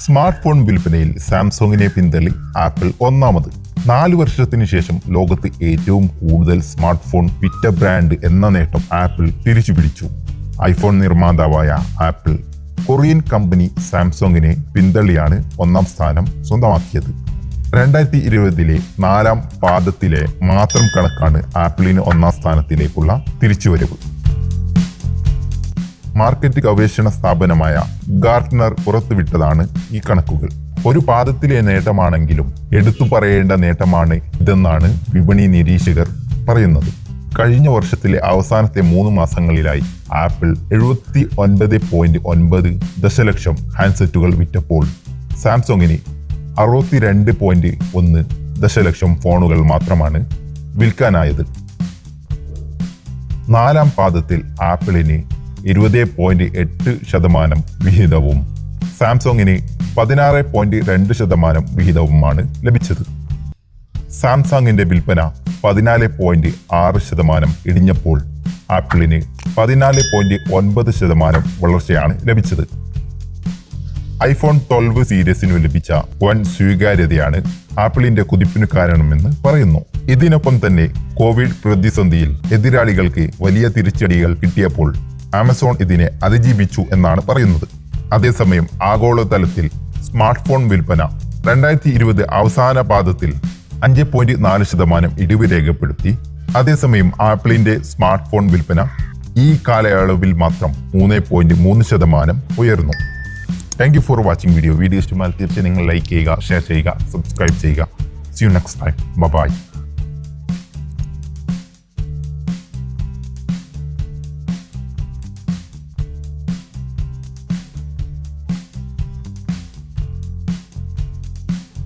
Smart phone വിൽപ്പനയിൽ സാംസങ്ങിനെ പിന്തള്ളി apple ഒന്നാമത്. 4 വർഷത്തിന് ശേഷം ലോകത്ത് ഏറ്റവും കൂടുതൽ സ്മാർട്ട് ഫോൺ വിറ്റ ബ്രാൻഡ് എന്ന നേട്ടം ആപ്പിൾ തിരിച്ചുപിടിച്ചു. ഐഫോൺ നിർമ്മാതാവായ ആപ്പിൾ കൊറിയൻ കമ്പനി സാംസങ്ങിനെ പിന്തള്ളിയാണ് ഒന്നാം സ്ഥാനം സ്വന്തമാക്കിയത്. 2020 4-ാം പാദത്തിലെ മാത്രം കണക്കാണ് ആപ്പിളിന് ഒന്നാം സ്ഥാനത്തിലേക്കുള്ള തിരിച്ചുവരവ്. മാർക്കറ്റ് ഗവേഷണ സ്ഥാപനമായ ഗാർട്ട്നർ പുറത്തുവിട്ടതാണ് ഈ കണക്കുകൾ. ഒരു പാദത്തിലെ നേട്ടമാണെങ്കിലും എടുത്തു പറയേണ്ട നേട്ടമാണ് ഇതെന്നാണ് വിപണി നിരീക്ഷകർ പറയുന്നത്. കഴിഞ്ഞ വർഷത്തിലെ അവസാനത്തെ 3 മാസങ്ങളിലായി ആപ്പിൾ 79.9 ദശലക്ഷം ഹാൻഡ്സെറ്റുകൾ വിറ്റപ്പോൾ സാംസങ്ങിന് 62.1 ദശലക്ഷം ഫോണുകൾ മാത്രമാണ് വിൽക്കാനായത്. 4-ാം പാദത്തിൽ ആപ്പിളിന് 20.8% വിഹിതവും സാംസങ്ങിന് 16.2% വിഹിതവുമാണ് ലഭിച്ചത്. സാംസങ്ങിന്റെ വിൽപ്പന 14.6% ഇടിഞ്ഞപ്പോൾ ആപ്പിളിന് 14.9% വളർച്ചയാണ് ലഭിച്ചത്. ഐഫോൺ 12 സീരീസിനു ലഭിച്ച വൻ സ്വീകാര്യതയാണ് ആപ്പിളിന്റെ കുതിപ്പിന് കാരണമെന്ന് പറയുന്നു. ഇതിനൊപ്പം തന്നെ കോവിഡ് പ്രതിസന്ധിയിൽ എതിരാളികൾക്ക് വലിയ തിരിച്ചടികൾ കിട്ടിയപ്പോൾ ആമസോൺ ഇതിനെ അതിജീവിച്ചു എന്നാണ് പറയുന്നത്. അതേസമയം ആഗോളതലത്തിൽ സ്മാർട്ട് ഫോൺ വിൽപ്പന 2020 അവസാന പാദത്തിൽ 5.4% ഇടിവ് രേഖപ്പെടുത്തി. അതേസമയം ആപ്പിളിന്റെ സ്മാർട്ട് ഫോൺ വിൽപ്പന ഈ കാലയളവിൽ മാത്രം 3.3% ഉയർന്നു. Thank you for watching video ഇഷ്ടമായാൽ തീർച്ചയായും നിങ്ങൾ ലൈക്ക് ചെയ്യുക, ഷെയർ ചെയ്യുക, സബ്സ്ക്രൈബ് ചെയ്യുക. See you next time. Bye bye.